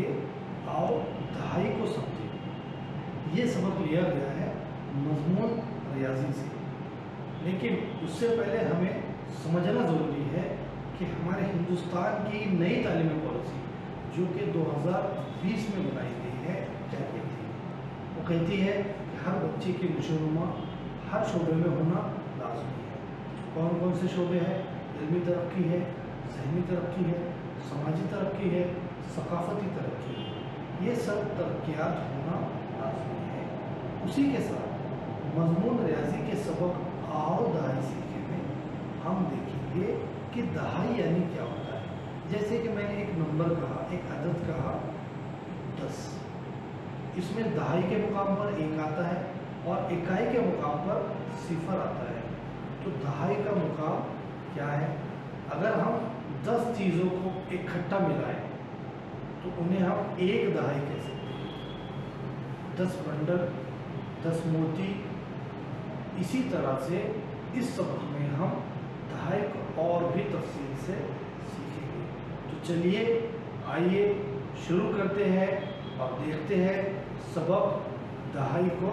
आगे आओ दहाई को समझें। ये सबक लिया गया है मजमून रियाजी से, लेकिन उससे पहले हमें समझना ज़रूरी है कि हमारे हिंदुस्तान की नई तालीमी पॉलिसी जो कि 2020 में बनाई गई है क्या कहती है। वो कहती है कि हर बच्चे की नशोनुमा हर शोबे में होना लाजमी है। कौन कौन से शोबे हैं? इल्मी तरक्की है, ज़हनी तरक्की है, समाजी तरक्की है, सकाफ़ती तरक्की है। ये सब तरक्कियात होना लाजमी है। उसी के साथ मजमून रियाजी के सबक आओ दहाई सीखे में हम देखेंगे कि दहाई यानी क्या होता है। जैसे कि मैंने एक नंबर कहा, एक अदद कहा 10, इसमें दहाई के मुकाम पर 1 आता है और इकाई के मुकाम पर 0 आता है। तो दहाई का मुकाम क्या है? अगर हम 10 चीज़ों को इकट्ठा मिलाएं तो उन्हें हम 1 दहाई कह सकते हैं। 10 बंडल, 10 मोती। इसी तरह से इस सबक में हम दहाई को और भी तफसील से सीखेंगे। तो चलिए आइए शुरू करते हैं और देखते हैं सबक दहाई को